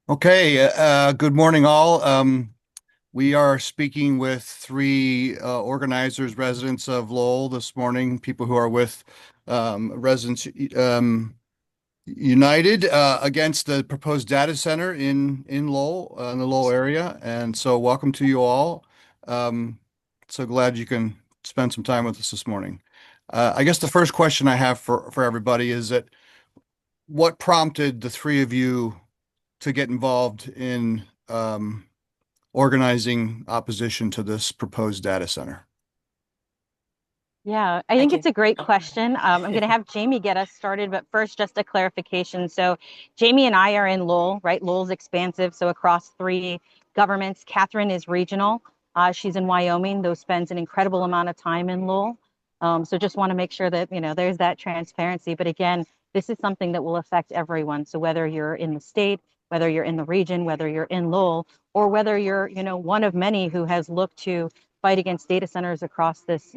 Okay, good morning, all. We are speaking with three organizers, residents of Lowell this morning, people who are with Residents United against the proposed data center in Lowell, in the Lowell area. And so, welcome to you all. So glad you can spend some time with us this morning. I guess the first question I have for everybody is that what prompted the three of you to get involved in organizing opposition to this proposed data center? Yeah, I I think can. it's a great Oh. question. I'm going to have Jamie get us started, but first, just a clarification. So, Jamie and I are in Lowell, right? Lowell's expansive, so across three governments. Catherine is regional. She's in Wyoming, though spends an incredible amount of time in Lowell. So, just want to make sure that there's that transparency. But again, this is something that will affect everyone. So, whether you're in the state, whether you're in the region, whether you're in Lowell, or whether you're one of many who has looked to fight against data centers across this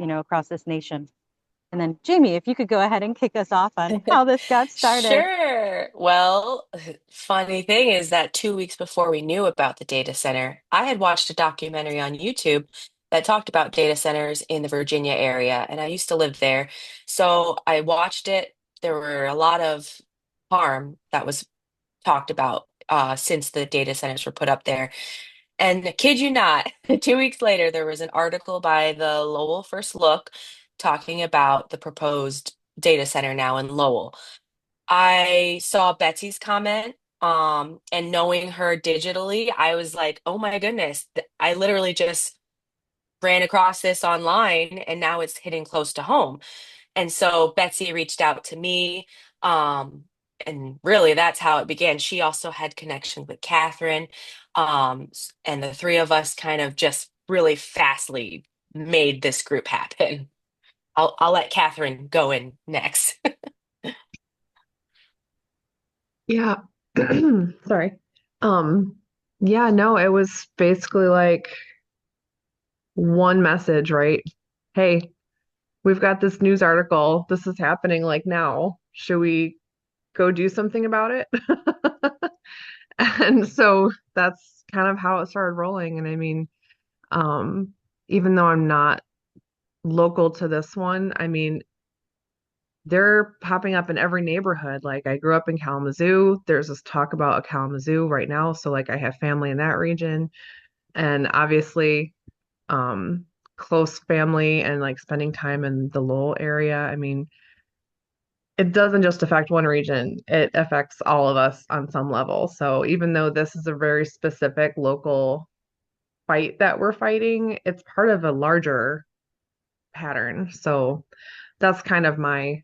nation. And then Jamie, if you could go ahead and kick us off on how this got started. Sure. Well, funny thing is that 2 weeks before we knew about the data center, I had watched a documentary on YouTube that talked about data centers in the Virginia area, and I used to live there. So I watched it. There were a lot of harm that was talked about since the data centers were put up there. And kid you not, 2 weeks later, there was an article by the Lowell First Look talking about the proposed data center now in Lowell. I saw Betsy's comment, and knowing her digitally, I was like, oh my goodness, I literally just ran across this online and now it's hitting close to home. And so Betsy reached out to me. Um, and really, that's how it began. She also had connection with Catherine. And the three of us kind of just really fastly made this group happen. I'll let Catherine go in next. Yeah. Sorry. Um, yeah, no, it was basically like one message, right? Hey, we've got this news article. This is happening like now. Should we go do something about it? And so that's kind of how it started rolling. And I mean, um, even though I'm not local to this one, I mean, they're popping up in every neighborhood. Like I grew up in Kalamazoo. There's this talk about a Kalamazoo right now. So like I have family in that region and obviously um close family and like spending time in the Lowell area. I mean, it doesn't just affect one region. It affects all of us on some level. So even though this is a very specific local fight that we're fighting, it's part of a larger pattern. So that's kind of my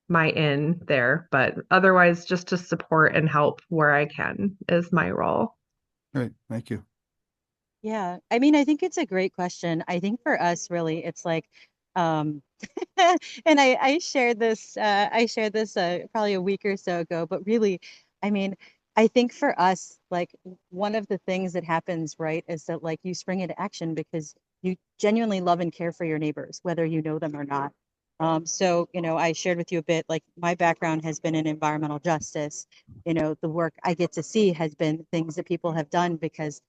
in there, but otherwise just to support and help where I can is my role. Great, thank you. Yeah, I mean, I think it's a great question. I think for us, really, it's like, um, and I shared this probably a week or so ago, but really, I mean, I think for us, like one of the things that happens, right, is that like you spring into action because you genuinely love and care for your neighbors, whether you know them or not. So, I shared with you a bit, like my background has been in environmental justice. The work I get to see has been things that people have done because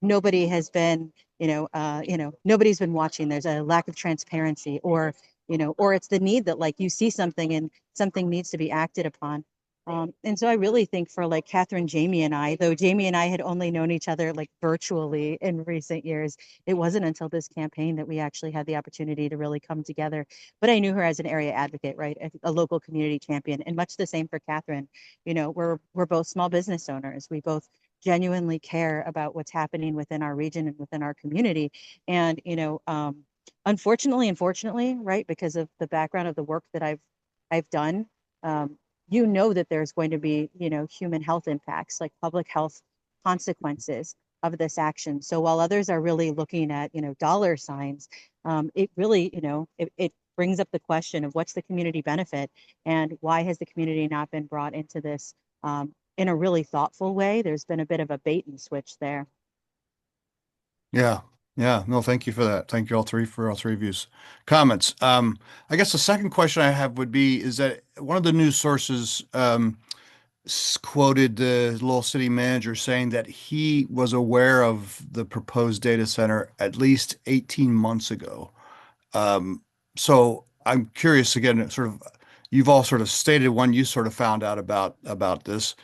nobody has been, nobody's been watching. There's a lack of transparency, or it's the need that like you see something and something needs to be acted upon. And so I really think for like Catherine, Jamie, and I, though Jamie and I had only known each other like virtually in recent years, it wasn't until this campaign that we actually had the opportunity to really come together. But I knew her as an area advocate, right? A local community champion, and much the same for Catherine. We're both small business owners. We both genuinely care about what's happening within our region and within our community. And, unfortunately and fortunately, right, because of the background of the work that I've done, um, that there's going to be, human health impacts, like public health consequences of this action. So while others are really looking at, dollar signs, it really, it brings up the question of what's the community benefit and why has the community not been brought into this in a really thoughtful way. There's been a bit of a bait and switch there. Yeah, yeah. No, thank you for that. Thank you all three for all three of you's comments. I guess the second question I have would be is that one of the news sources quoted the little city manager saying that he was aware of the proposed data center at least 18 months ago. Um, so I'm curious again, sort of, you've all sort of stated when you sort of found out about this.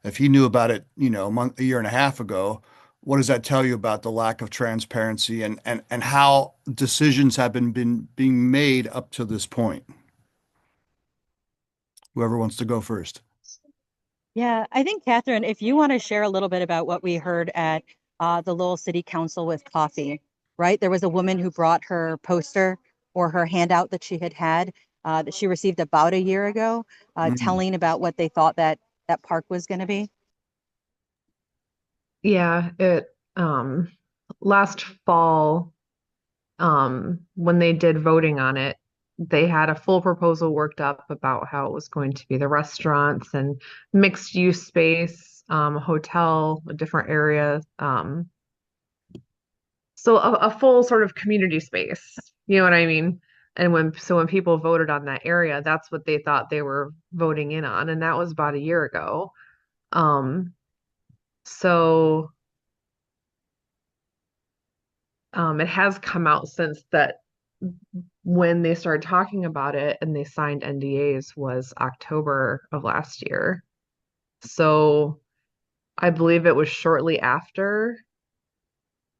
If you knew about it, a year and a half ago, what does that tell you about the lack of transparency and how decisions have been being made up to this point? Whoever wants to go first. Yeah, I think, Catherine, if you want to share a little bit about what we heard at the Lowell City Council with coffee, right? There was a woman who brought her poster or her handout that she had that she received about a year ago, Mm, telling about what they thought that park was going to be. Yeah, it last fall, when they did voting on it, they had a full proposal worked up about how it was going to be the restaurants and mixed use space, hotel, a different area. So a full sort of community space. You know what I mean? And when people voted on that area, that's what they thought they were voting in on, and that was about a year ago. Um, so it has come out since that when they started talking about it and they signed NDAs was October of last year. So I believe it was shortly after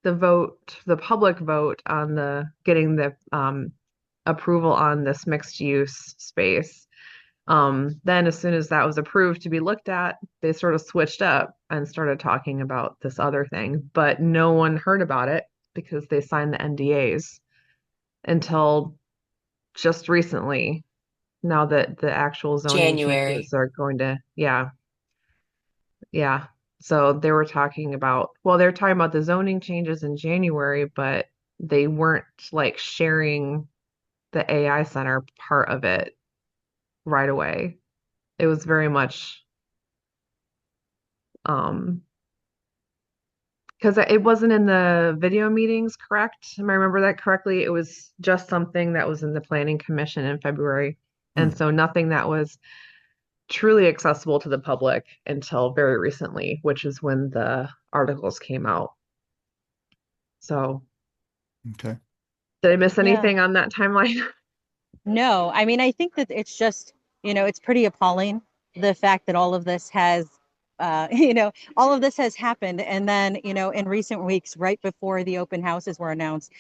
the vote, the public vote on the getting the approval on this mixed use space. Then as soon as that was approved to be looked at, they sort of switched up and started talking about this other thing, but no one heard about it because they signed the NDAs until just recently, now that the actual zoning January. changes are going to, yeah, yeah. So they were talking about, well, they're talking about the zoning changes in January, but they weren't like sharing the AI center part of it right away. It was very much, um, because it wasn't in the video meetings, correct? Am I remember that correctly? It was just something that was in the planning commission in February. And mm, so nothing that was truly accessible to the public until very recently, which is when the articles came out. So, okay. did I miss Yeah. anything on that timeline? No, I mean, I think that it's just, it's pretty appalling the fact that all of this has, all of this has happened. And then, in recent weeks, right before the open houses were announced,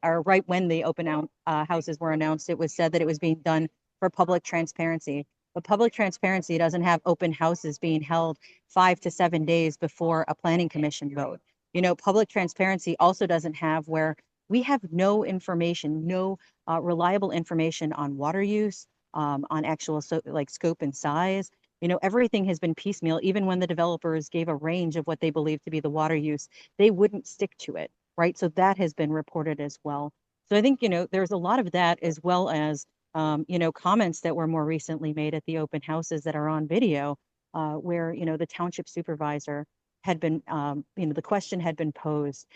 or right when the houses were announced, it was said that it was being done for public transparency. But public transparency doesn't have open houses being held 5 to 7 days before a planning commission vote. Public transparency also doesn't have where we have no information, no reliable information on water use, on actual like scope and size. Everything has been piecemeal. Even when the developers gave a range of what they believe to be the water use, they wouldn't stick to it, right? So that has been reported as well. So I think, there's a lot of that as well as, comments that were more recently made at the open houses that are on video, where, the township supervisor had been, the question had been posed,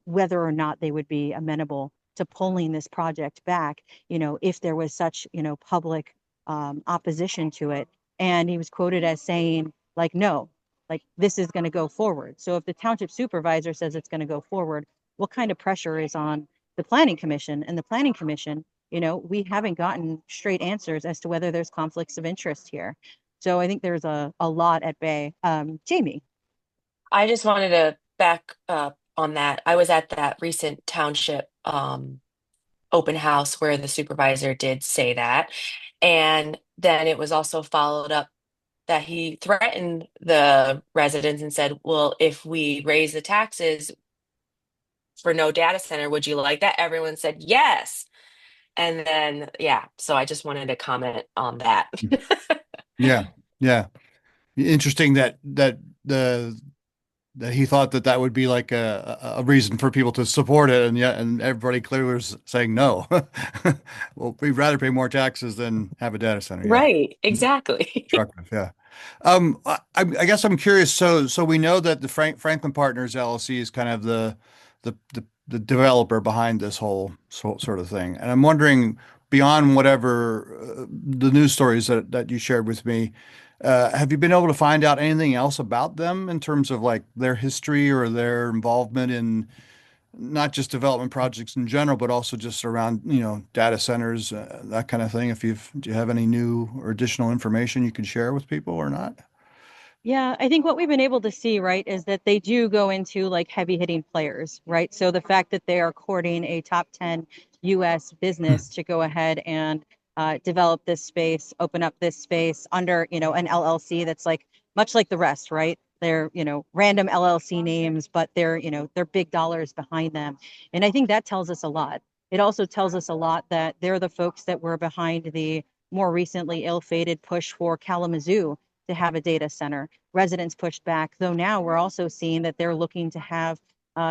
whether or not they would be amenable to pulling this project back, if there was such, public opposition to it. And he was quoted as saying, like, no, like this is going to go forward. So if the township supervisor says it's going to go forward, what kind of pressure is on the planning commission? And the planning commission, we haven't gotten straight answers as to whether there's conflicts of interest here. So I think there's a lot at bay. Jamie. I just wanted to back up on that. I was at that recent township open house where the supervisor did say that. And then it was also followed up that he threatened the residents and said, well, if we raise the taxes for no data center, would you like that? Everyone said yes. And then, yeah, so I just wanted to comment on that. Yeah, yeah. Interesting the that he thought that would be like a reason for people to support it, and yet and everybody clearly was saying no. Well, we'd rather pay more taxes than have a data center. Yeah, Right, exactly. constructive. Yeah. I guess I'm curious. So we know that the Franklin Partners LLC is kind of the developer behind this whole sort of thing, and I'm wondering, beyond whatever the news stories that you shared with me, have you been able to find out anything else about them in terms of like their history or their involvement in not just development projects in general, but also just around, data centers, that kind of thing? Do you have any new or additional information you can share with people or not? Yeah, I think what we've been able to see, right, is that they do go into like heavy hitting players, right? So the fact that they are courting a top 10 US business to go ahead and develop this space, open up this space under, an LLC that's like much like the rest, right? They're, random LLC names, but they're big dollars behind them. And I think that tells us a lot. It also tells us a lot that they're the folks that were behind the more recently ill-fated push for Kalamazoo to have a data center. Residents pushed back, though now we're also seeing that they're looking to have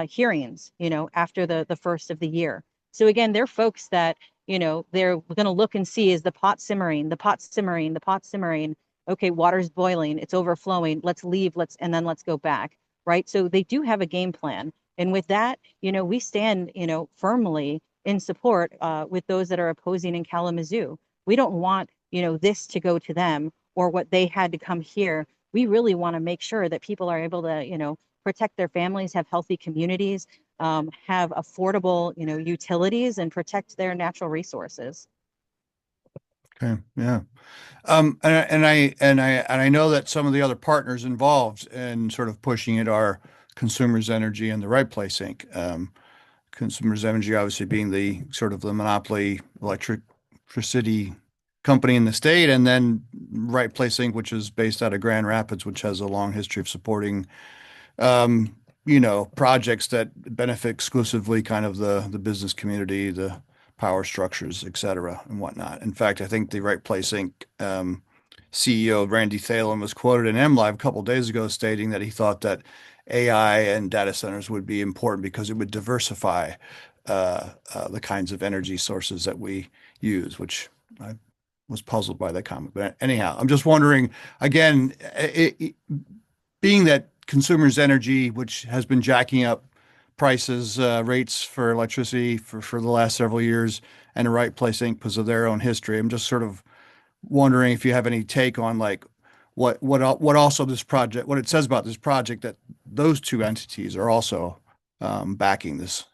hearings, after the first of the year. So again, they're folks that, they're going to look and see, is the pot simmering, the pot simmering, the pot simmering. Okay, water's boiling, it's overflowing. Let's leave, and then let's go back, right? So they do have a game plan. And with that, we stand, firmly in support with those that are opposing in Kalamazoo. We don't want, this to go to them or what they had to come here. We really want to make sure that people are able to, protect their families, have healthy communities, have affordable, utilities, and protect their natural resources. Okay, yeah. And I know that some of the other partners involved in sort of pushing it are Consumers Energy and the Right Place Inc. Consumers Energy obviously being the sort of the monopoly electricity company in the state, and then Right Place Inc., which is based out of Grand Rapids, which has a long history of supporting projects that benefit exclusively kind of the business community, the power structures, et cetera, and whatnot. In fact, I think the Right Place Inc. CEO Randy Thalen was quoted in MLive a couple of days ago stating that he thought that AI and data centers would be important because it would diversify the kinds of energy sources that we use, which I was puzzled by that comment. But anyhow, I'm just wondering again, being that Consumers Energy, which has been jacking up prices, rates for electricity for the last several years, and the Right Place Inc. because of their own history. I'm just sort of wondering if you have any take on like what also this project, what it says about this project that those two entities are also backing this.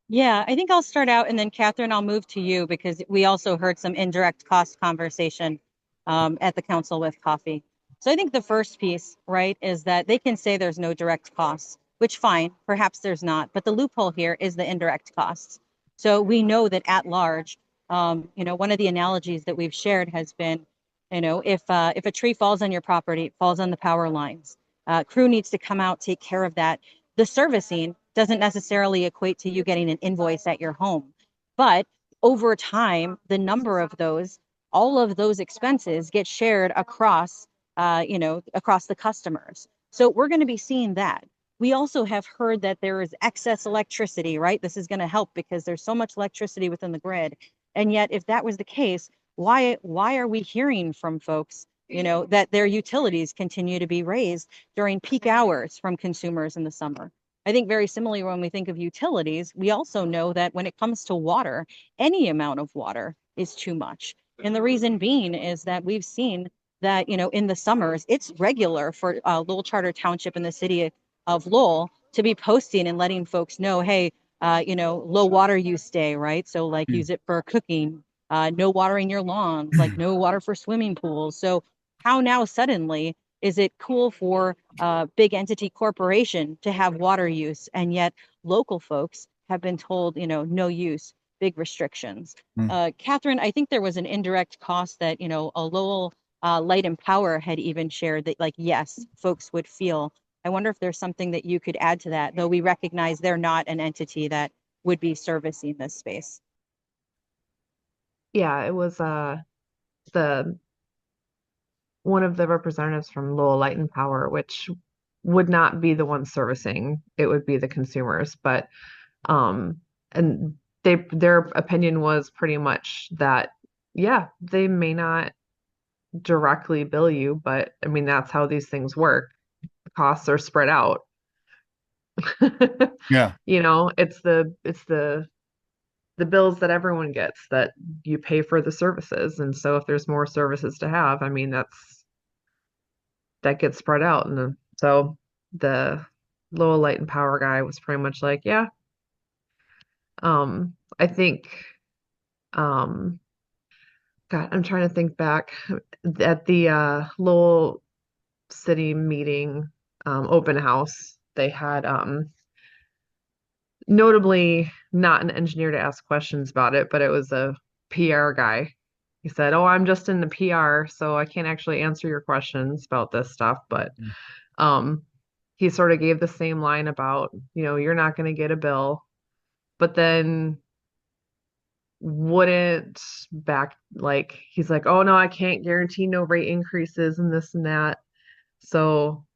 Yeah, I think I'll start out and then Catherine, I'll move to you because we also heard some indirect cost conversation at the council with coffee. So I think the first piece, right, is that they can say there's no direct costs, which fine, perhaps there's not, but the loophole here is the indirect costs. So we know that at large, one of the analogies that we've shared has been, if a tree falls on your property, it falls on the power lines. Crew needs to come out, take care of that. The servicing doesn't necessarily equate to you getting an invoice at your home. But over time, the number of those, all of those expenses get shared across, across the customers. So we're going to be seeing that. We also have heard that there is excess electricity, right? This is going to help because there's so much electricity within the grid. And yet, if that was the case, why are we hearing from folks, that their utilities continue to be raised during peak hours from consumers in the summer? I think very similarly, when we think of utilities, we also know that when it comes to water, any amount of water is too much. And the reason being is that we've seen that, in the summers, it's regular for Lowell Charter Township in the city of Lowell to be posting and letting folks know, hey, low water use day, right? So like use it for cooking, no watering your lawns, like no water for swimming pools. So how now suddenly is it cool for a big entity corporation to have water use, and yet local folks have been told, no use, big restrictions? Hmm. Catherine, I think there was an indirect cost that, a Lowell Light and Power had even shared that, like, yes, folks would feel. I wonder if there's something that you could add to that, though we recognize they're not an entity that would be servicing this space. Yeah, it was the one of the representatives from Lowell Light and Power, which would not be the one servicing, it would be the consumers. But um and their opinion was pretty much that, yeah, they may not directly bill you, but I mean that's how these things work. Costs are spread out. Yeah. It's the the bills that everyone gets that you pay for the services. And so if there's more services to have, I mean, that gets spread out. And so the Lowell Light and Power guy was pretty much like, yeah, I think, um, God, I'm trying to think back at the Lowell city meeting, open house, they had, notably not an engineer to ask questions about it, but it was a PR guy. He said, "Oh, I'm just in the PR, so I can't actually answer your questions about this stuff." But um, he sort of gave the same line about, you're not going to get a bill, but then wouldn't back, like, he's like, "Oh no, I can't guarantee no rate increases and this and that." So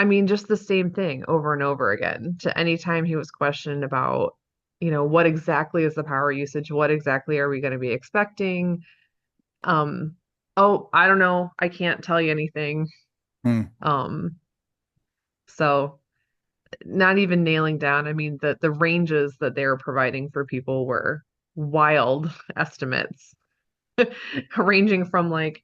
I mean, just the same thing over and over again. To any time he was questioned about, what exactly is the power usage? What exactly are we going to be expecting? Um, oh, I don't know. I can't tell you anything. Hmm. Um, so not even nailing down. I mean, the ranges that they were providing for people were wild estimates, ranging from like,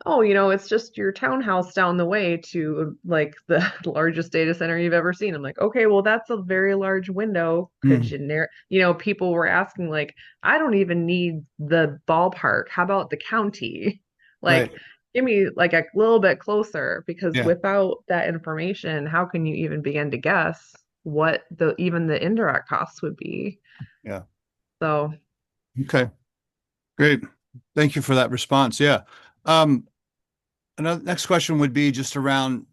oh, it's just your townhouse down the way to like the largest data center you've ever seen. I'm like, okay, well, that's a very large window. Could Hmm. you narrow? People were asking, like, I don't even need the ballpark. How about the county? Right. Like, give me like a little bit closer, because Yeah. without that information, how can you even begin to guess what even the indirect costs would be? Yeah. So, Okay. Great. Thank you for that response. Yeah. Um, Another next question would be just around,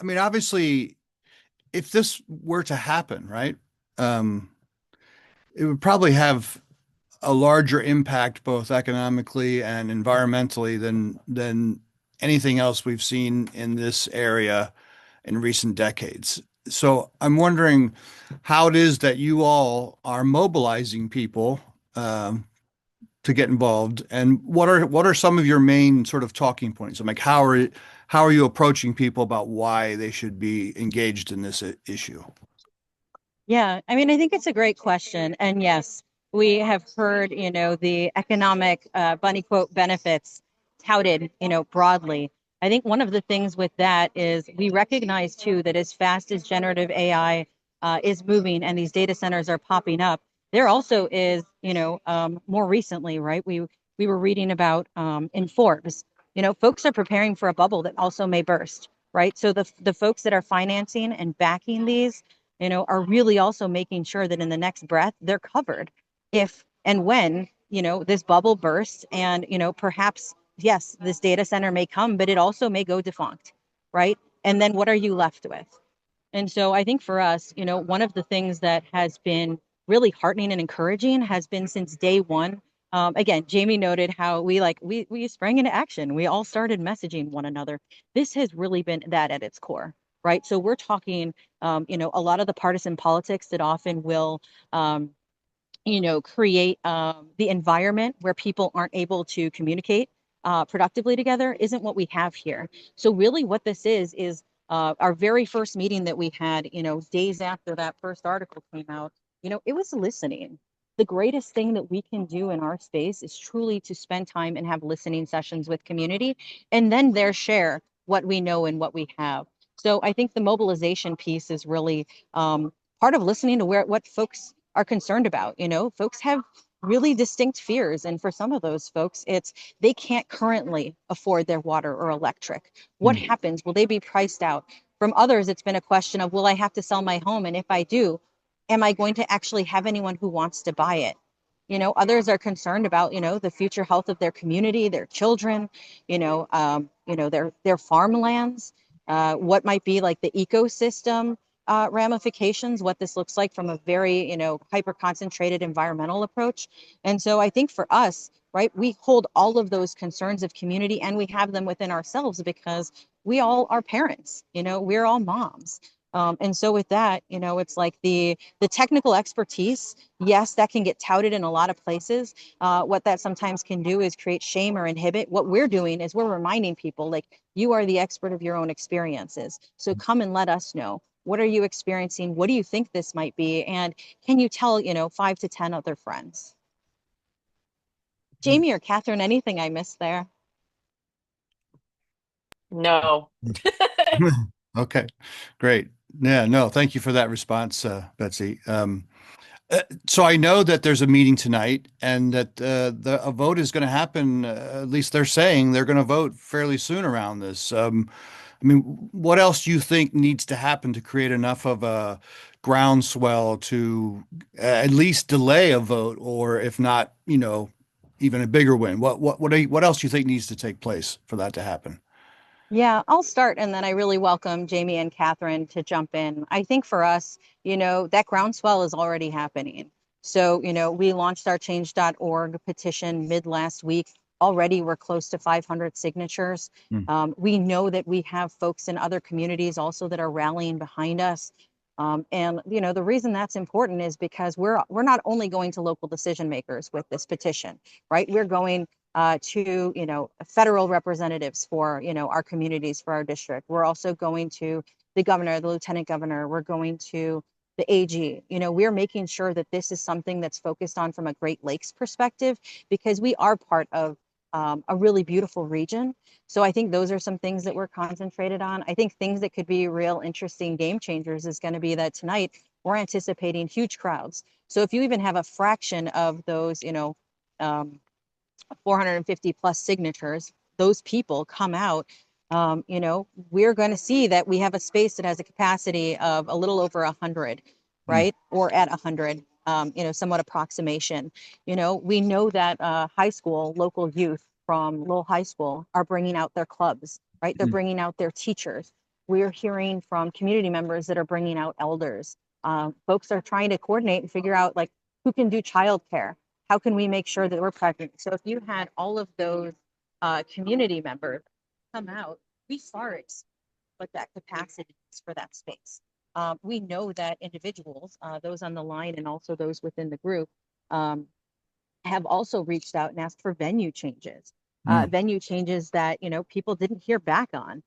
I mean, obviously, if this were to happen, right, um, it would probably have a larger impact both economically and environmentally than anything else we've seen in this area in recent decades. So I'm wondering how it is that you all are mobilizing people to get involved, and what are some of your main sort of talking points? I'm like, how are you approaching people about why they should be engaged in this issue? Yeah, I mean, I think it's a great question. And yes, we have heard, the economic bunny quote benefits touted, broadly. I think one of the things with that is we recognize too that as fast as generative AI is moving and these data centers are popping up, there also is, more recently, right? We were reading about in Forbes, folks are preparing for a bubble that also may burst, right? So the folks that are financing and backing these are really also making sure that in the next breath they're covered if and when, this bubble bursts and, perhaps, yes, this data center may come, but it also may go defunct, right? And then what are you left with? And so I think for us, one of the things that has been really heartening and encouraging has been since day one. Again, Jamie noted how we sprang into action. We all started messaging one another. This has really been that at its core, right? So we're talking, a lot of the partisan politics that often will, create the environment where people aren't able to communicate productively together isn't what we have here. So really what this is our very first meeting that we had, days after that first article came out, it was listening. The greatest thing that we can do in our space is truly to spend time and have listening sessions with community and then there share what we know and what we have. So I think the mobilization piece is really part of listening to what folks are concerned about. Folks have really distinct fears. And for some of those folks, it's they can't currently afford their water or electric. What Hmm. happens? Will they be priced out? From others, it's been a question of, will I have to sell my home? And if I do, am I going to actually have anyone who wants to buy it? Others are concerned about, the future health of their community, their children, their farmlands, what might be like the ecosystem ramifications, what this looks like from a very, hyper concentrated environmental approach. And so I think for us, right, we hold all of those concerns of community and we have them within ourselves because we all are parents, we're all moms. And so with that, it's like the technical expertise, yes, that can get touted in a lot of places. What that sometimes can do is create shame or inhibit. What we're doing is we're reminding people, like, you are the expert of your own experiences. So come and let us know What are you experiencing? What do you think this might be? And can you tell, 5 to 10 other friends? Jamie or Catherine, anything I missed there? No. Okay, great. Yeah, no, thank you for that response, Betsy. So I know that there's a meeting tonight and that a vote is going to happen. At least they're saying they're going to vote fairly soon around this. I mean, what else do you think needs to happen to create enough of a groundswell to at least delay a vote, or if not, even a bigger win? What else do you think needs to take place for that to happen? Yeah, I'll start and then I really welcome Jamie and Catherine to jump in. I think for us, that groundswell is already happening. So, we launched our change.org petition mid last week. Already we're close to 500 signatures. Hmm. We know that we have folks in other communities also that are rallying behind us. And the reason that's important is because we're not only going to local decision makers with this petition, right? We're going to federal representatives for our communities, for our district. We're also going to the governor, the lieutenant governor. We're going to the AG. We're making sure that this is something that's focused on from a Great Lakes perspective, because we are part of a really beautiful region. So I think those are some things that we're concentrated on. I think things that could be real interesting game changers is going to be that tonight we're anticipating huge crowds. So if you even have a fraction of those, um, 450 plus signatures, those people come out, we're going to see that we have a space that has a capacity of a little over 100, Hmm. right? Or at 100, somewhat approximation. We know that high school, local youth from Lowell High School are bringing out their clubs, right? They're Hmm. bringing out their teachers. We're hearing from community members that are bringing out elders. Folks are trying to coordinate and figure out like who can do childcare, how can we make sure that we're present? So if you had all of those community members come out, we far exceed what that capacity is for that space. We know that individuals, those on the line and also those within the group, um, have also reached out and asked for Hmm. venue changes that, people didn't hear back on.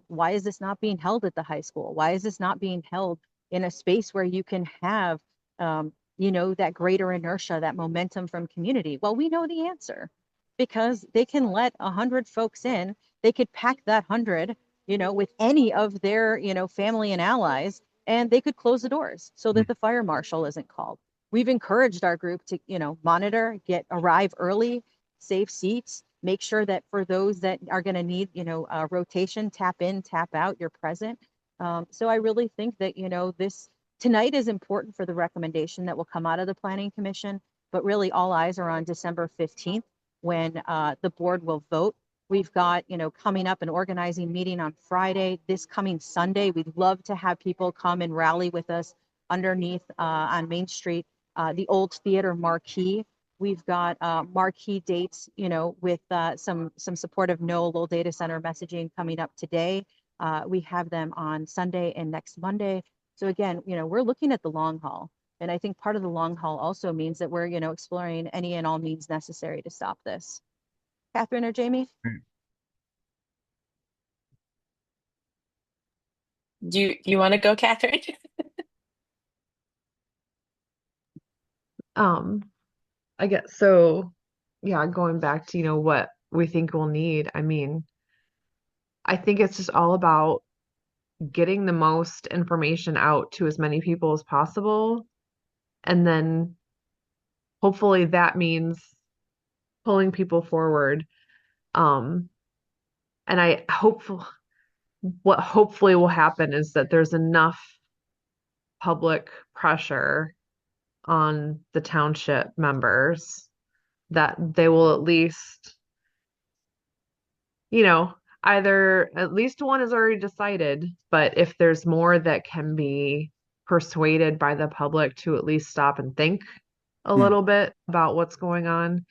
Why is this not being held at the high school? Why is this not being held in a space where you can have, that greater inertia, that momentum from community? Well, we know the answer because they can let 100 folks in. They could pack that 100, with any of their, family and allies, and they could close the doors so that the fire marshal isn't called. We've encouraged our group to, monitor, arrive early, save seats, make sure that for those that are going to need, rotation, tap in, tap out, you're present. So I really think that, this tonight is important for the recommendation that will come out of the Planning Commission, but really all eyes are on December 15th when the board will vote. We've got, coming up an organizing meeting on Friday. This coming Sunday, we'd love to have people come and rally with us underneath on Main Street, the old theater marquee. We've got marquee dates, with some supportive No Lowell Data Center messaging coming up today. We have them on Sunday and next Monday. So again, we're looking at the long haul. And I think part of the long haul also means that we're, exploring any and all means necessary to stop this. Catherine or Jamie? Do you want to go, Catherine? Um, I guess so. Yeah, going back to, what we think we'll need. I mean, I think it's just all about getting the most information out to as many people as possible. And then hopefully that means pulling people forward. Um, and what hopefully will happen is that there's enough public pressure on the township members that they will at least, you know, either at least one is already decided, but if there's more that can be persuaded by the public to at least stop and think a Hmm. little bit about what's going on.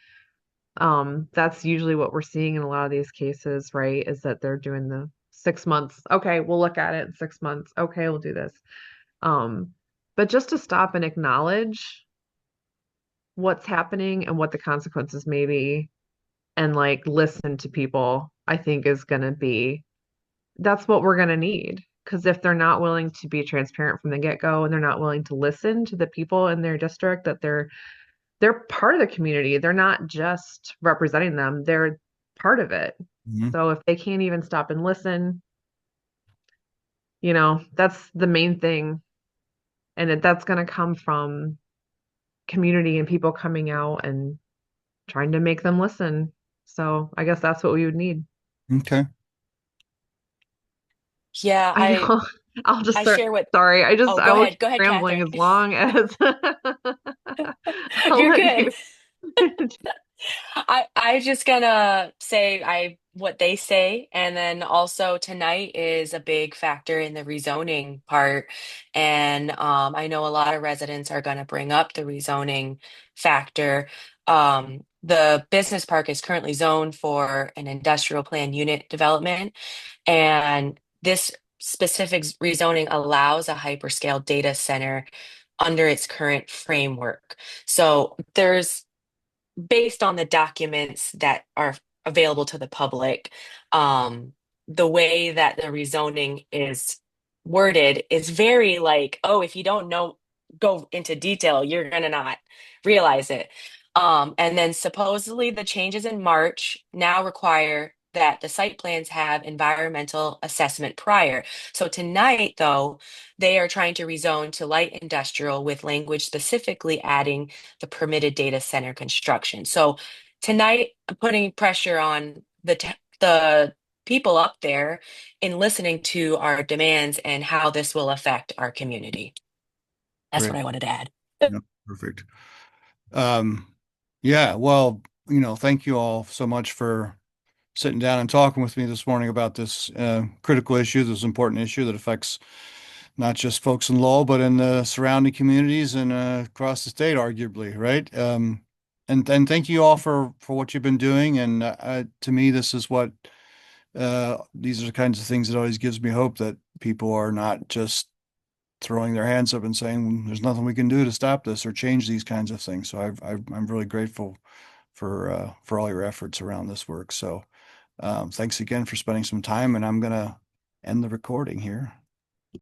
That's usually what we're seeing in a lot of these cases, right? Is that they're doing the 6 months. Okay, we'll look at it in 6 months. Okay, we'll do this. Um, but just to stop and acknowledge what's happening and what the consequences may be and like listen to people, I think is going to be that's what we're going to need Because if they're not willing to be transparent from the get-go and they're not willing to listen to the people in their district, that they're part of the community. They're not just representing them, they're part of it. Mhm. So if they can't even stop and listen, that's the main thing. And that's going to come from community and people coming out and trying to make them listen. So I guess that's what we would need. Okay. Yeah, I know. I'll just I start. share what. Sorry, Oh, I will keep go ahead, rambling Catherine. as long as I'll You're let good. you. I just gonna say what they say, and then also tonight is a big factor in the rezoning part, and I know a lot of residents are gonna bring up the rezoning factor. The business park is currently zoned for an industrial plan unit development, and this specific rezoning allows a hyperscale data center under its current framework. So there's based on the documents that are available to the public, the way that the rezoning is worded is very like, oh, if you don't know, go into detail, you're gonna not realize it. And then supposedly the changes in March now require that the site plans have environmental assessment prior. So tonight, though, they are trying to rezone to light industrial with language specifically adding the permitted data center construction. So tonight, I'm putting pressure on the people up there in listening to our demands and how this will affect our community. That's what Great. I wanted to add. Yeah, perfect. Um, yeah, well, thank you all so much for sitting down and talking with me this morning about this critical issue, this important issue that affects not just folks in Lowell, but in the surrounding communities and across the state, arguably, right? And thank you all for what you've been doing. And to me, this is what these are the kinds of things that always gives me hope that people are not just throwing their hands up and saying there's nothing we can do to stop this or change these kinds of things. So I'm really grateful for all your efforts around this work. So thanks again for spending some time, and I'm gonna end the recording here.